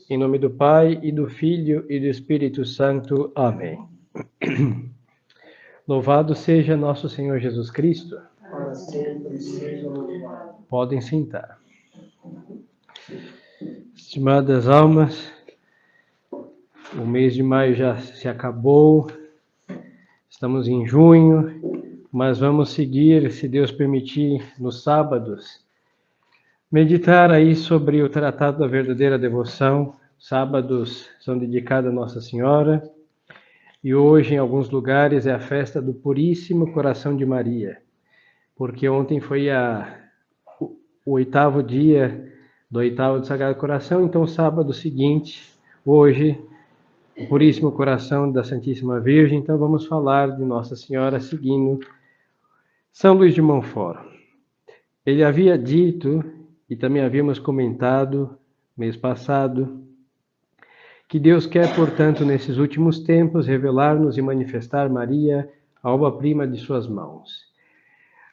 Em nome do Pai, e do Filho, e do Espírito Santo. Amém. Louvado seja nosso Senhor Jesus Cristo. Para sempre seja louvado. Podem sentar. Estimadas almas, o mês de maio já se acabou, estamos em junho, mas vamos seguir, se Deus permitir, nos sábados, meditar aí sobre o Tratado da Verdadeira Devoção. Sábados são dedicados a Nossa Senhora. E hoje, em alguns lugares, é a festa do Puríssimo Coração de Maria, porque ontem foi o 8º dia do 8º do Sagrado Coração, então sábado seguinte, hoje, o Puríssimo Coração da Santíssima Virgem, então vamos falar de Nossa Senhora seguindo São Luís de Montfort. Ele havia dito, e também havíamos comentado mês passado, que Deus quer, portanto, nesses últimos tempos, revelar-nos e manifestar Maria, a obra-prima de suas mãos.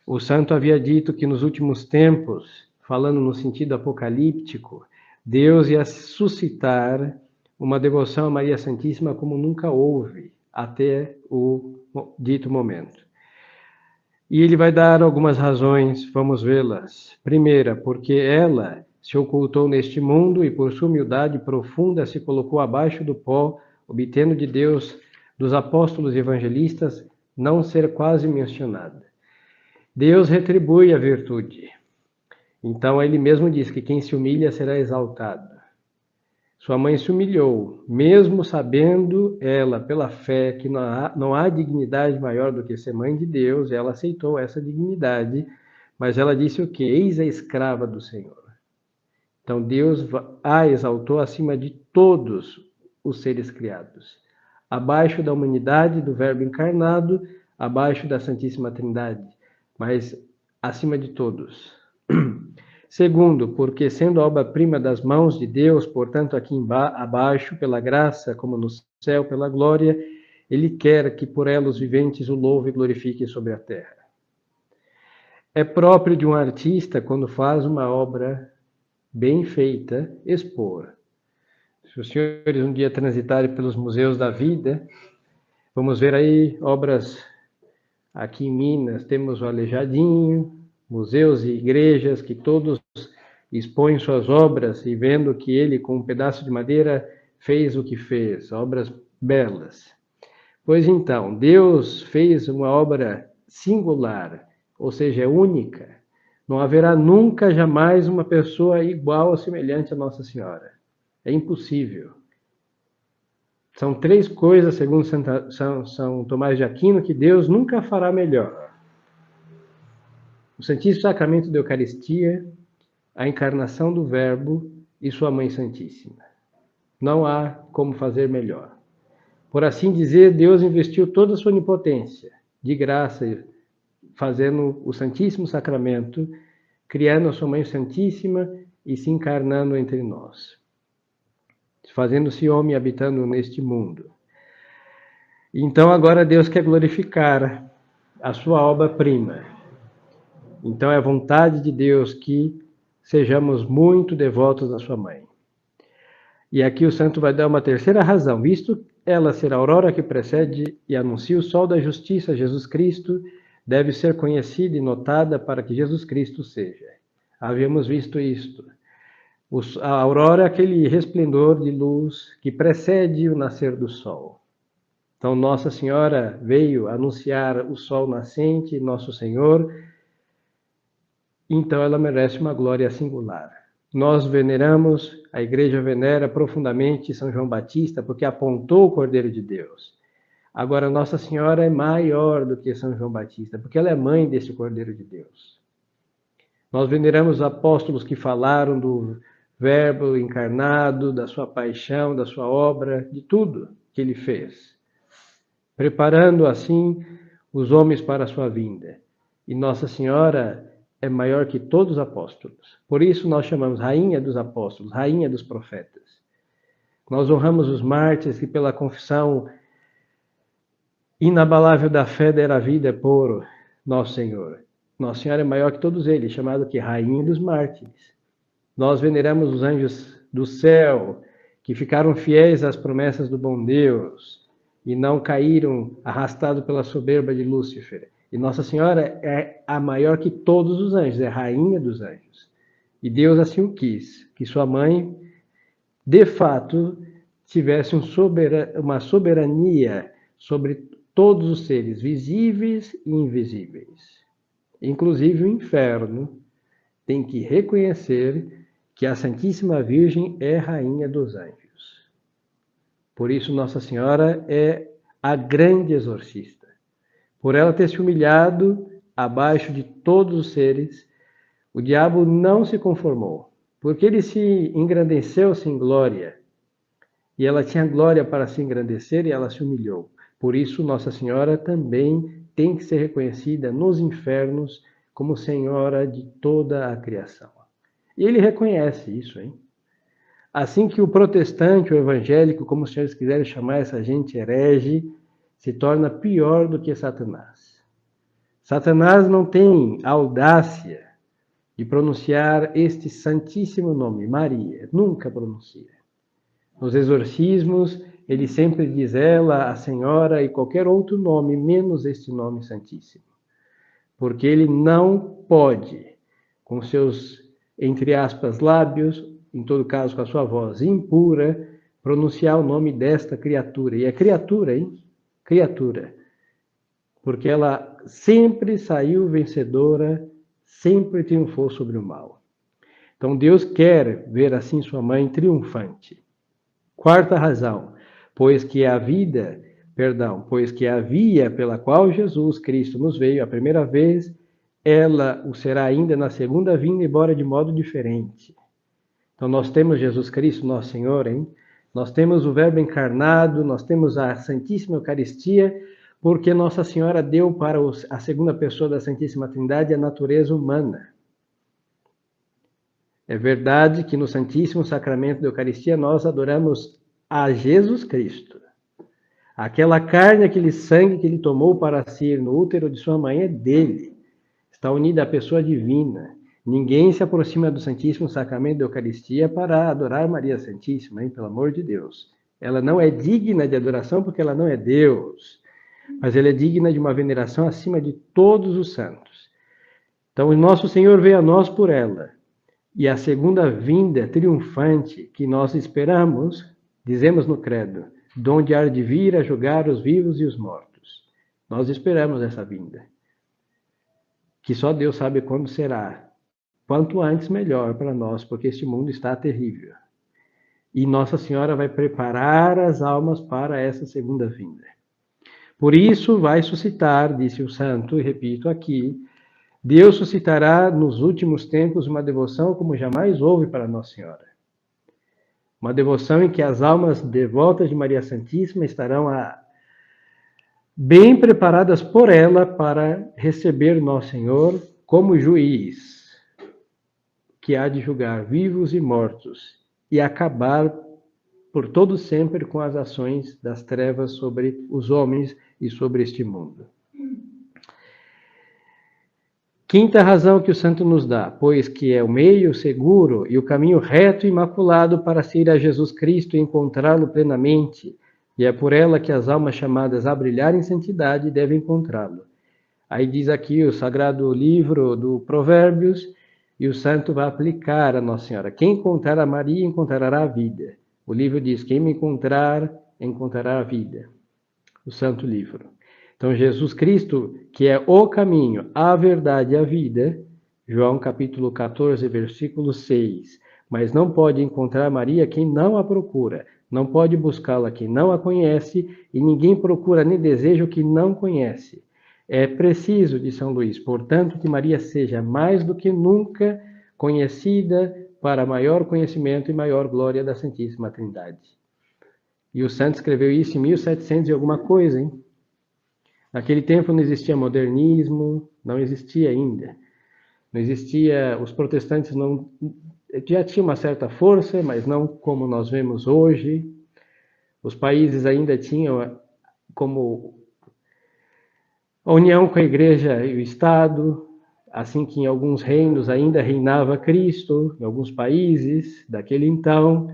O santo havia dito que nos últimos tempos, falando no sentido apocalíptico, Deus ia suscitar uma devoção a Maria Santíssima como nunca houve até o dito momento. E ele vai dar algumas razões, vamos vê-las. Primeira, porque ela se ocultou neste mundo e por sua humildade profunda se colocou abaixo do pó, obtendo de Deus, dos apóstolos e evangelistas, não ser quase mencionada. Deus retribui a virtude. Então ele mesmo diz que quem se humilha será exaltado. Sua mãe se humilhou, mesmo sabendo ela, pela fé, que não há dignidade maior do que ser mãe de Deus, ela aceitou essa dignidade, mas ela disse o quê? Eis a escrava do Senhor. Então Deus a exaltou acima de todos os seres criados, abaixo da humanidade, do Verbo encarnado, abaixo da Santíssima Trindade, mas acima de todos. Segundo, porque sendo a obra-prima das mãos de Deus, portanto aqui abaixo, pela graça, como no céu, pela glória, Ele quer que por ela os viventes o louvem e glorifiquem sobre a terra. É próprio de um artista, quando faz uma obra bem feita, expor. Se os senhores um dia transitarem pelos museus da vida, vamos ver aí obras. Aqui em Minas temos o Aleijadinho, museus e igrejas que todos expõem suas obras e vendo que ele, com um pedaço de madeira, fez o que fez, obras belas. Pois então, Deus fez uma obra singular, ou seja, única. Não haverá nunca, jamais, uma pessoa igual ou semelhante a Nossa Senhora. É impossível. São 3 coisas, segundo São Tomás de Aquino, que Deus nunca fará melhor. O Santíssimo Sacramento da Eucaristia, a encarnação do Verbo e sua Mãe Santíssima. Não há como fazer melhor. Por assim dizer, Deus investiu toda a sua onipotência, de graça, fazendo o Santíssimo Sacramento, criando a sua Mãe Santíssima e se encarnando entre nós, fazendo-se homem habitando neste mundo. Então agora Deus quer glorificar a sua obra-prima. Então é a vontade de Deus que sejamos muito devotos da sua mãe. E aqui o santo vai dar uma terceira razão, visto ela ser a aurora que precede e anuncia o sol da justiça, Jesus Cristo, deve ser conhecida e notada para que Jesus Cristo seja. Havíamos visto isto. A aurora é aquele resplendor de luz que precede o nascer do sol. Então Nossa Senhora veio anunciar o sol nascente, Nosso Senhor, então ela merece uma glória singular. Nós veneramos, a Igreja venera profundamente São João Batista, porque apontou o Cordeiro de Deus. Agora, Nossa Senhora é maior do que São João Batista, porque ela é mãe desse Cordeiro de Deus. Nós veneramos os apóstolos que falaram do Verbo encarnado, da sua paixão, da sua obra, de tudo que ele fez, preparando assim os homens para a sua vinda. E Nossa Senhora é maior que todos os apóstolos. Por isso nós chamamos Rainha dos Apóstolos, Rainha dos Profetas. Nós honramos os mártires que pela confissão inabalável da fé deram a vida por Nosso Senhor. Nossa Senhora é maior que todos eles, chamada que Rainha dos Mártires. Nós veneramos os anjos do céu, que ficaram fiéis às promessas do bom Deus e não caíram arrastados pela soberba de Lúcifer. E Nossa Senhora é a maior que todos os anjos, é a rainha dos anjos. E Deus assim o quis, que sua mãe, de fato, tivesse uma soberania sobre todos os seres visíveis e invisíveis. Inclusive o inferno tem que reconhecer que a Santíssima Virgem é rainha dos anjos. Por isso Nossa Senhora é a grande exorcista. Por ela ter se humilhado abaixo de todos os seres, o diabo não se conformou, porque ele se engrandeceu sem glória, e ela tinha glória para se engrandecer e ela se humilhou. Por isso Nossa Senhora também tem que ser reconhecida nos infernos como Senhora de toda a criação. E ele reconhece isso, hein? Assim que o protestante, o evangélico, como os senhores quiserem chamar essa gente herege, se torna pior do que Satanás. Satanás não tem audácia de pronunciar este santíssimo nome, Maria. Nunca pronuncia. Nos exorcismos, ele sempre diz ela, a Senhora e qualquer outro nome, menos este nome santíssimo. Porque ele não pode, com seus, entre aspas, lábios, em todo caso com a sua voz impura, pronunciar o nome desta criatura. E é criatura, hein? Criatura. Porque ela sempre saiu vencedora, sempre triunfou sobre o mal. Então Deus quer ver assim sua mãe triunfante. Quarta razão, pois que a via pela qual Jesus Cristo nos veio a primeira vez, ela o será ainda na segunda vinda, embora de modo diferente. Então nós temos Jesus Cristo, nosso Senhor, hein? Nós temos o Verbo encarnado, nós temos a Santíssima Eucaristia, porque Nossa Senhora deu para a segunda pessoa da Santíssima Trindade a natureza humana. É verdade que no Santíssimo Sacramento da Eucaristia nós adoramos a Jesus Cristo. Aquela carne, aquele sangue que ele tomou para si no útero de sua mãe é dele. Está unida à pessoa divina. Ninguém se aproxima do Santíssimo Sacramento da Eucaristia para adorar Maria Santíssima, hein? Pelo amor de Deus. Ela não é digna de adoração porque ela não é Deus, mas ela é digna de uma veneração acima de todos os santos. Então, o nosso Senhor veio a nós por ela. E a segunda vinda triunfante que nós esperamos, dizemos no credo, donde há de vir a julgar os vivos e os mortos. Nós esperamos essa vinda. Que só Deus sabe quando será. Quanto antes, melhor para nós, porque este mundo está terrível. E Nossa Senhora vai preparar as almas para essa segunda vinda. Por isso vai suscitar, disse o santo, e repito aqui, Deus suscitará nos últimos tempos uma devoção como jamais houve para Nossa Senhora. Uma devoção em que as almas devotas de Maria Santíssima estarão bem preparadas por ela para receber Nosso Senhor como juiz, que há de julgar vivos e mortos e acabar por todo sempre com as ações das trevas sobre os homens e sobre este mundo. Quinta razão que o santo nos dá, pois que é o meio seguro e o caminho reto e imaculado para se ir a Jesus Cristo e encontrá-lo plenamente, e é por ela que as almas chamadas a brilhar em santidade devem encontrá-lo. Aí diz aqui o sagrado livro do Provérbios, e o santo vai aplicar a Nossa Senhora. Quem encontrar a Maria encontrará a vida. O livro diz, quem me encontrar, encontrará a vida. O santo livro. Então, Jesus Cristo, que é o caminho, a verdade e a vida, João capítulo 14, versículo 6. Mas não pode encontrar Maria quem não a procura, não pode buscá-la quem não a conhece, e ninguém procura nem deseja o que não conhece. É preciso, de São Luís, portanto, que Maria seja mais do que nunca conhecida para maior conhecimento e maior glória da Santíssima Trindade. E o santo escreveu isso em 1700 e alguma coisa, hein? Naquele tempo não existia modernismo, não existia ainda. Não existia, os protestantes não já tinham uma certa força, mas não como nós vemos hoje. Os países ainda tinham como a união com a igreja e o Estado, assim que em alguns reinos ainda reinava Cristo, em alguns países daquele então,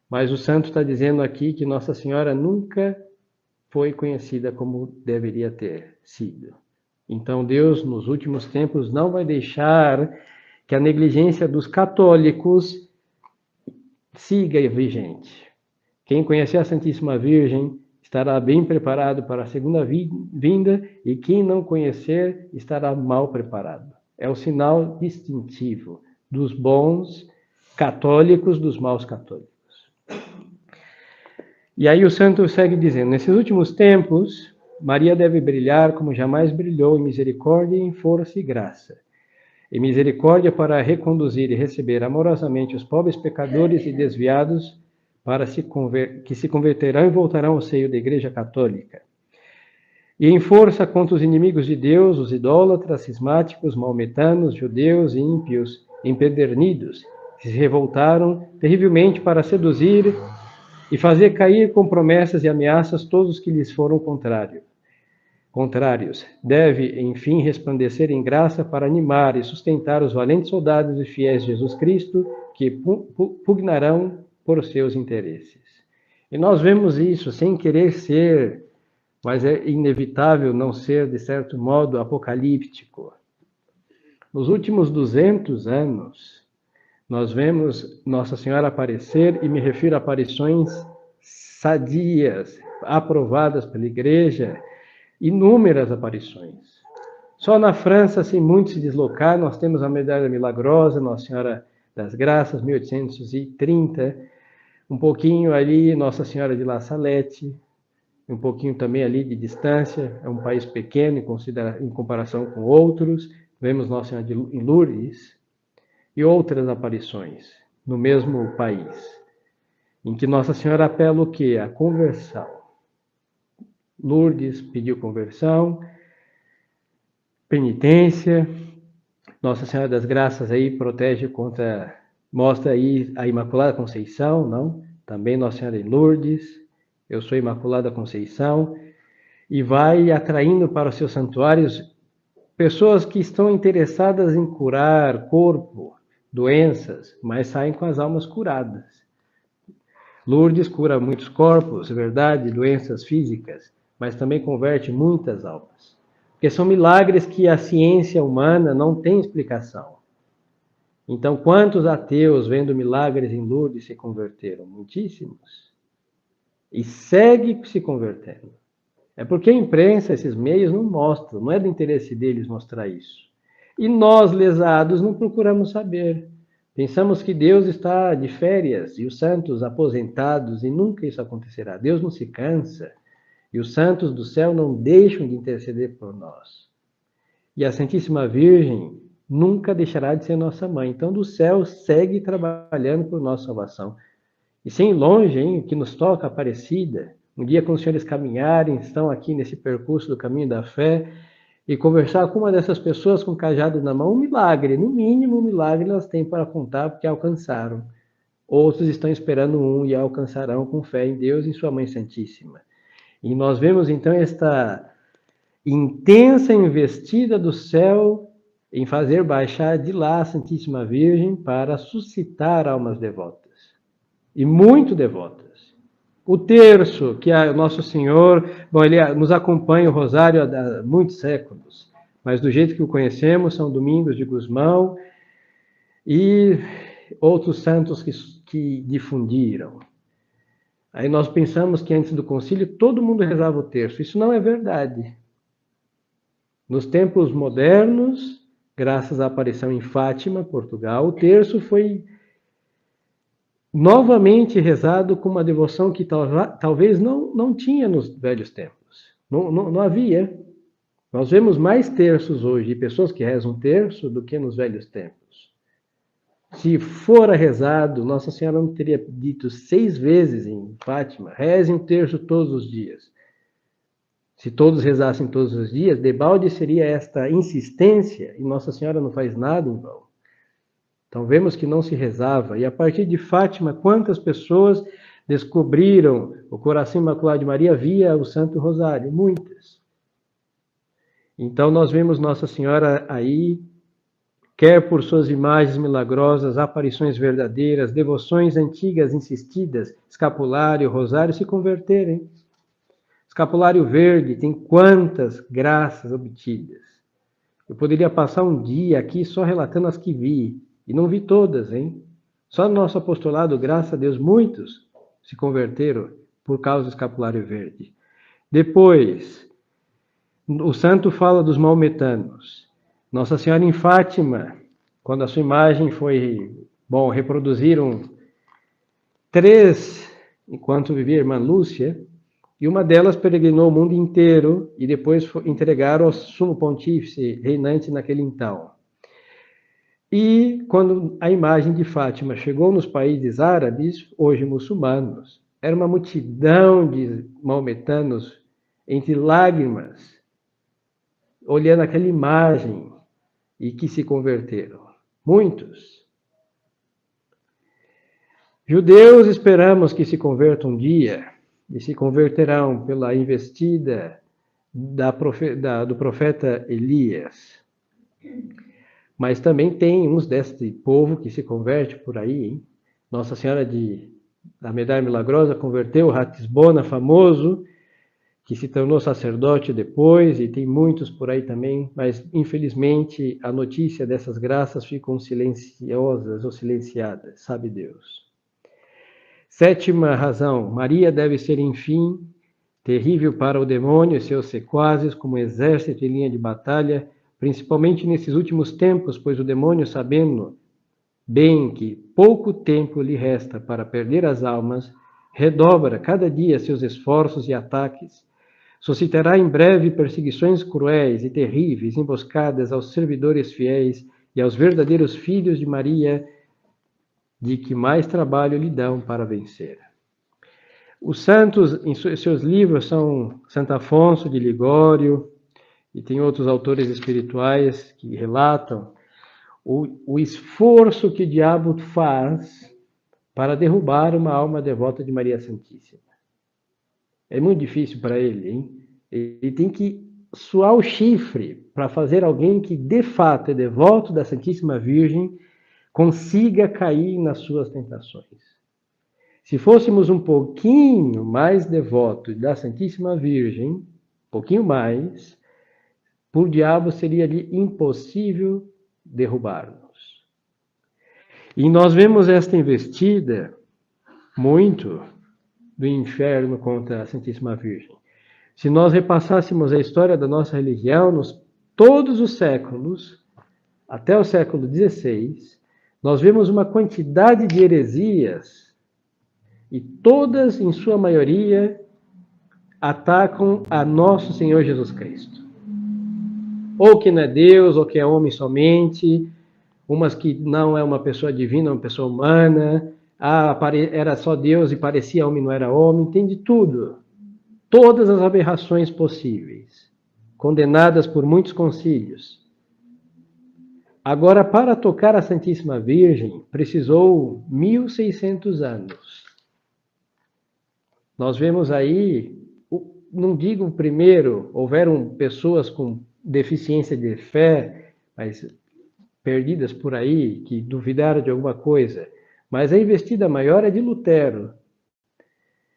Mas o santo está dizendo aqui que Nossa Senhora nunca foi conhecida como deveria ter sido. Então Deus, nos últimos tempos, não vai deixar que a negligência dos católicos siga vigente. Quem conhecer a Santíssima Virgem estará bem preparado para a segunda vinda, e quem não conhecer estará mal preparado. É o sinal distintivo dos bons católicos dos maus católicos. E aí o santo segue dizendo: nesses últimos tempos, Maria deve brilhar como jamais brilhou em misericórdia, em força e graça. Em misericórdia para reconduzir e receber amorosamente os pobres pecadores e desviados que se converterão e voltarão ao seio da Igreja Católica. E em força contra os inimigos de Deus, os idólatras, cismáticos, maometanos, judeus e ímpios, empedernidos, que se revoltaram terrivelmente para seduzir e fazer cair com promessas e ameaças todos os que lhes foram contrários. Deve, enfim, resplandecer em graça para animar e sustentar os valentes soldados e fiéis de Jesus Cristo, que pugnarão por seus interesses. E nós vemos isso sem querer ser, mas é inevitável não ser, de certo modo, apocalíptico. Nos últimos 200 anos, nós vemos Nossa Senhora aparecer, e me refiro a aparições sadias, aprovadas pela Igreja, inúmeras aparições. Só na França, sem muito se deslocar, nós temos a Medalha Milagrosa, Nossa Senhora das Graças, 1830, um pouquinho ali Nossa Senhora de La Salette, um pouquinho também ali de distância, é um país pequeno em comparação com outros, vemos Nossa Senhora em Lourdes, e outras aparições no mesmo país, em que Nossa Senhora apela o quê? A conversão. Lourdes pediu conversão, penitência. Nossa Senhora das Graças aí protege contra, mostra aí a Imaculada Conceição, não? Também Nossa Senhora em Lourdes, eu sou Imaculada Conceição, e vai atraindo para os seus santuários pessoas que estão interessadas em curar corpo, doenças, mas saem com as almas curadas. Lourdes cura muitos corpos, é verdade, doenças físicas, mas também converte muitas almas. Porque são milagres que a ciência humana não tem explicação. Então, quantos ateus, vendo milagres em Lourdes, se converteram? Muitíssimos. E segue se convertendo. É porque a imprensa, esses meios, não mostram, não é do interesse deles mostrar isso. E nós, lesados, não procuramos saber. Pensamos que Deus está de férias e os santos aposentados, e nunca isso acontecerá. Deus não se cansa. E os santos do céu não deixam de interceder por nós. E a Santíssima Virgem nunca deixará de ser nossa mãe. Então, do céu, segue trabalhando por nossa salvação. E sem longe, hein, que nos toca a Aparecida, um dia quando os senhores caminharem, estão aqui nesse percurso do caminho da fé, e conversar com uma dessas pessoas com cajado na mão, um milagre, no mínimo um milagre elas têm para contar, porque alcançaram. Outros estão esperando um e alcançarão com fé em Deus e em sua Mãe Santíssima. E nós vemos então esta intensa investida do céu em fazer baixar de lá a Santíssima Virgem para suscitar almas devotas. E muito devotas. O terço, que é Nosso Senhor, bom, ele nos acompanha o rosário há muitos séculos, mas do jeito que o conhecemos, São Domingos de Gusmão e outros santos que difundiram. Aí nós pensamos que antes do concílio todo mundo rezava o terço. Isso não é verdade. Nos tempos modernos, graças à aparição em Fátima, Portugal, o terço foi novamente rezado com uma devoção que talvez não tinha nos velhos tempos. Não havia. Nós vemos mais terços hoje, de pessoas que rezam terço, do que nos velhos tempos. Se fora rezado, Nossa Senhora não teria dito 6 vezes em Fátima, rezem um terço todos os dias. Se todos rezassem todos os dias, debalde seria esta insistência, e Nossa Senhora não faz nada em vão. Então vemos que não se rezava, e a partir de Fátima, quantas pessoas descobriram o coração imaculado de Maria via o Santo Rosário? Muitas. Então nós vemos Nossa Senhora aí quer por suas imagens milagrosas, aparições verdadeiras, devoções antigas insistidas, escapulário, rosário, se converterem. Escapulário verde tem quantas graças obtidas. Eu poderia passar um dia aqui só relatando as que vi, e não vi todas, hein? Só no nosso apostolado, graças a Deus, muitos se converteram por causa do escapulário verde. Depois, o santo fala dos maometanos. Nossa Senhora em Fátima, quando a sua imagem foi... Bom, reproduziram 3 enquanto vivia a irmã Lúcia, e uma delas peregrinou o mundo inteiro e depois entregaram ao sumo pontífice reinante naquele então. E quando a imagem de Fátima chegou nos países árabes, hoje muçulmanos, era uma multidão de maometanos entre lágrimas, olhando aquela imagem e que se converteram. Muitos. Judeus esperamos que se convertam um dia e se converterão pela investida do profeta Elias. Mas também tem uns desse povo que se converte por aí, hein? Nossa Senhora da Medalha Milagrosa converteu o Ratisbona, famoso, que se tornou sacerdote depois, e tem muitos por aí também, mas infelizmente a notícia dessas graças ficam silenciosas ou silenciadas, sabe Deus. 7ª razão, Maria deve ser, enfim, terrível para o demônio e seus sequazes, como exército em linha de batalha, principalmente nesses últimos tempos, pois o demônio, sabendo bem que pouco tempo lhe resta para perder as almas, redobra cada dia seus esforços e ataques. Suscitará em breve perseguições cruéis e terríveis, emboscadas aos servidores fiéis e aos verdadeiros filhos de Maria, de que mais trabalho lhe dão para vencer. Os santos, em seus livros, são Santo Afonso de Ligório, e tem outros autores espirituais que relatam o esforço que o diabo faz para derrubar uma alma devota de Maria Santíssima. É muito difícil para ele, hein? Ele tem que suar o chifre para fazer alguém que de fato é devoto da Santíssima Virgem consiga cair nas suas tentações. Se fôssemos um pouquinho mais devotos da Santíssima Virgem, um pouquinho mais, por o diabo seria ali impossível derrubar-nos. E nós vemos esta investida muito do inferno contra a Santíssima Virgem. Se nós repassássemos a história da nossa religião, todos os séculos, até o século XVI, nós vemos uma quantidade de heresias, e todas, em sua maioria, atacam a nosso Senhor Jesus Cristo. Ou que não é Deus, ou que é homem somente, umas que não é uma pessoa divina, é uma pessoa humana, era só Deus e parecia homem, não era homem, tem de tudo. Todas as aberrações possíveis, condenadas por muitos concílios. Agora, para tocar a Santíssima Virgem, precisou 1600 anos. Nós vemos aí, não digo primeiro, houveram pessoas com deficiência de fé, mas perdidas por aí, que duvidaram de alguma coisa. Mas a investida maior é de Lutero.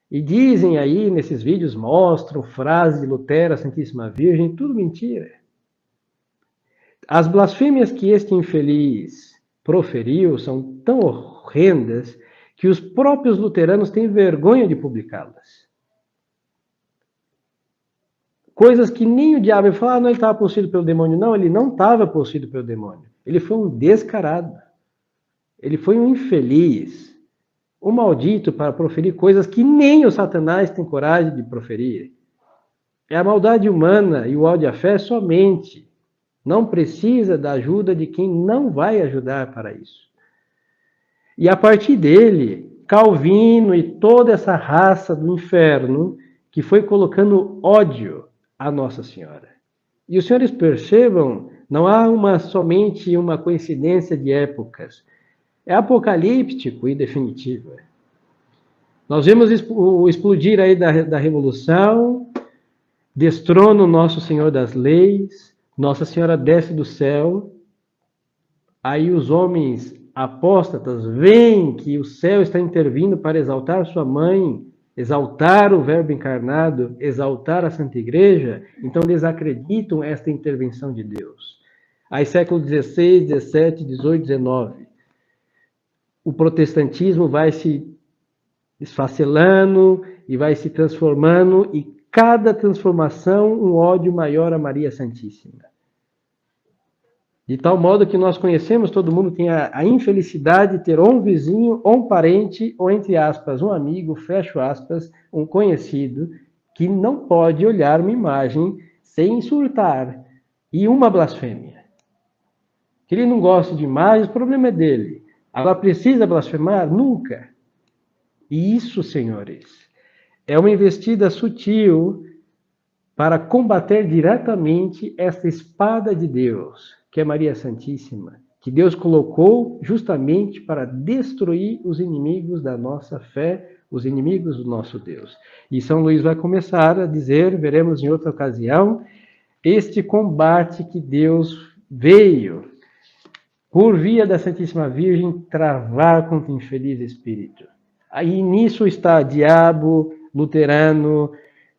E dizem aí, nesses vídeos, mostram frases de Lutero, a Santíssima Virgem, tudo mentira. As blasfêmias que este infeliz proferiu são tão horrendas que os próprios luteranos têm vergonha de publicá-las. Coisas que nem o diabo fala, não, ele estava possuído pelo demônio. Não, ele não estava possuído pelo demônio. Ele foi um descarado. Ele foi um infeliz, um maldito para proferir coisas que nem o Satanás tem coragem de proferir. É a maldade humana e o ódio à fé somente. Não precisa da ajuda de quem não vai ajudar para isso. E a partir dele, Calvino e toda essa raça do inferno que foi colocando ódio à Nossa Senhora. E os senhores percebam, não há somente uma coincidência de épocas. É apocalíptico e definitivo. Nós vemos o explodir aí da Revolução, destrona o Nosso Senhor das Leis, Nossa Senhora desce do céu, Aí os homens apóstatas veem que o céu está intervindo para exaltar sua mãe, exaltar o Verbo encarnado, exaltar a Santa Igreja, então eles acreditam esta intervenção de Deus. Aí século XVI, XVII, XVIII, XIX, o protestantismo vai se esfacelando e vai se transformando, e cada transformação um ódio maior a Maria Santíssima. De tal modo que nós conhecemos, todo mundo tem a infelicidade de ter ou um vizinho, ou um parente, ou entre aspas, um amigo, fecho aspas, um conhecido, que não pode olhar uma imagem sem insultar. E uma blasfêmia. Que ele não gosta de imagens, o problema é dele. Agora precisa blasfemar? Nunca. E isso, senhores, é uma investida sutil para combater diretamente esta espada de Deus, que é Maria Santíssima, que Deus colocou justamente para destruir os inimigos da nossa fé, os inimigos do nosso Deus. E São Luís vai começar a dizer, veremos em outra ocasião, este combate que Deus veio, por via da Santíssima Virgem, travar contra o infeliz espírito. Aí nisso está diabo, luterano,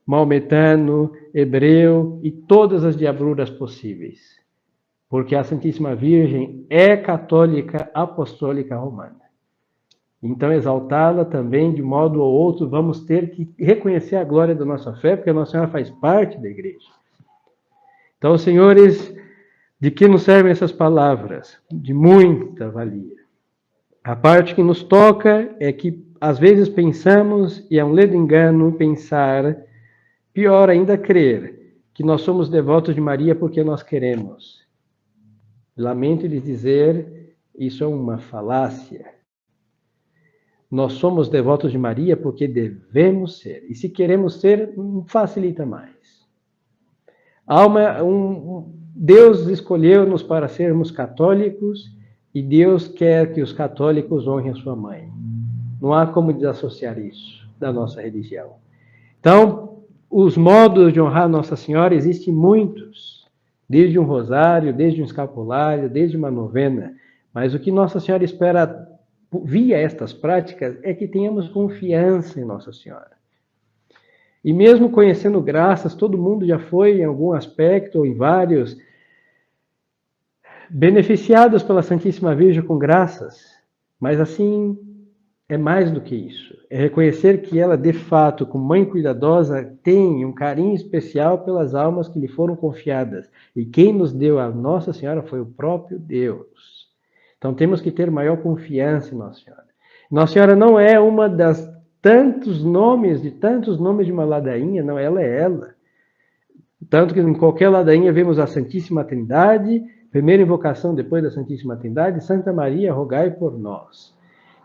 maometano, hebreu e todas as diabruras possíveis. Porque a Santíssima Virgem é católica apostólica romana. Então, exaltá-la também, de modo ou outro, vamos ter que reconhecer a glória da nossa fé, porque a Nossa Senhora faz parte da igreja. Então, senhores, de que nos servem essas palavras? De muita valia. A parte que nos toca é que, às vezes, pensamos, e é um ledo engano pensar, pior ainda crer, que nós somos devotos de Maria porque nós queremos. Lamento lhes dizer, isso é uma falácia. Nós somos devotos de Maria porque devemos ser. E se queremos ser, facilita mais. Deus escolheu-nos para sermos católicos e Deus quer que os católicos honrem a sua mãe. Não há como desassociar isso da nossa religião. Então, os modos de honrar Nossa Senhora existem muitos. Desde um rosário, desde um escapulário, desde uma novena. Mas o que Nossa Senhora espera via estas práticas é que tenhamos confiança em Nossa Senhora. E mesmo conhecendo graças, todo mundo já foi em algum aspecto ou em vários beneficiados pela Santíssima Virgem com graças. Mas assim, é mais do que isso. É reconhecer que ela, de fato, como mãe cuidadosa, tem um carinho especial pelas almas que lhe foram confiadas. E quem nos deu a Nossa Senhora foi o próprio Deus. Então temos que ter maior confiança em Nossa Senhora. Nossa Senhora não é uma das tantos nomes de uma ladainha, não, ela é ela. Tanto que em qualquer ladainha vemos a Santíssima Trindade, primeira invocação depois da Santíssima Trindade, Santa Maria, rogai por nós.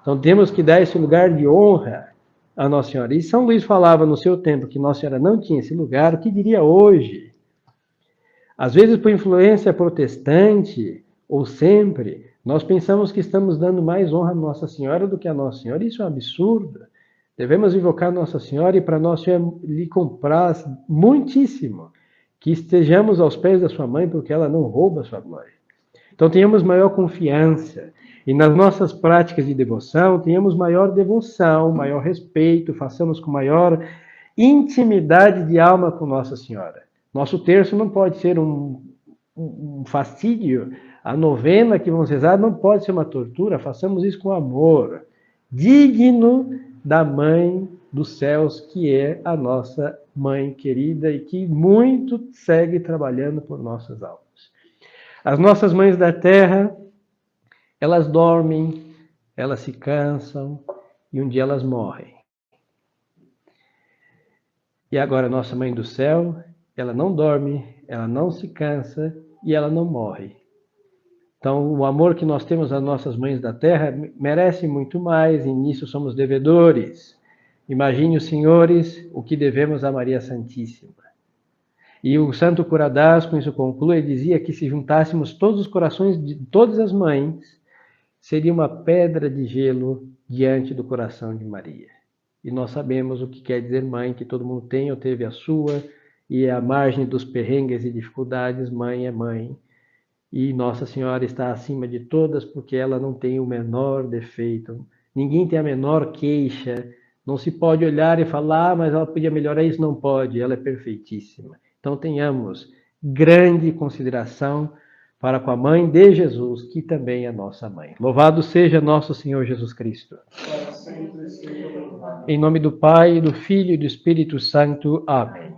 Então temos que dar esse lugar de honra a Nossa Senhora. E São Luís falava no seu tempo que Nossa Senhora não tinha esse lugar, o que diria hoje? Às vezes, por influência protestante, ou sempre, nós pensamos que estamos dando mais honra a Nossa Senhora do que a Nossa Senhora. Isso é um absurdo. Devemos invocar Nossa Senhora e para nós lhe compraz muitíssimo que estejamos aos pés da sua mãe, porque ela não rouba a sua glória. Então tenhamos maior confiança e nas nossas práticas de devoção tenhamos maior devoção, maior respeito, façamos com maior intimidade de alma com Nossa Senhora. Nosso terço não pode ser um fastídio, a novena que vamos rezar não pode ser uma tortura, façamos isso com amor, digno da Mãe dos Céus, que é a nossa Mãe querida e que muito segue trabalhando por nossas almas. As nossas mães da terra, elas dormem, elas se cansam e um dia elas morrem. E agora a nossa Mãe do Céu, ela não dorme, ela não se cansa e ela não morre. Então, o amor que nós temos às nossas mães da terra merece muito mais, e nisso somos devedores. Imagine os senhores o que devemos a Maria Santíssima. E o Santo Curadás, com isso conclui, ele dizia que se juntássemos todos os corações de todas as mães, seria uma pedra de gelo diante do coração de Maria. E nós sabemos o que quer dizer mãe, que todo mundo tem ou teve a sua, e à margem dos perrengues e dificuldades, mãe é mãe. E Nossa Senhora está acima de todas porque ela não tem o menor defeito. Ninguém tem a menor queixa. Não se pode olhar e falar, mas ela podia melhorar isso. Não pode, ela é perfeitíssima. Então tenhamos grande consideração para com a mãe de Jesus, que também é nossa mãe. Louvado seja nosso Senhor Jesus Cristo. Para sempre seja louvado. Em nome do Pai, do Filho e do Espírito Santo. Amém.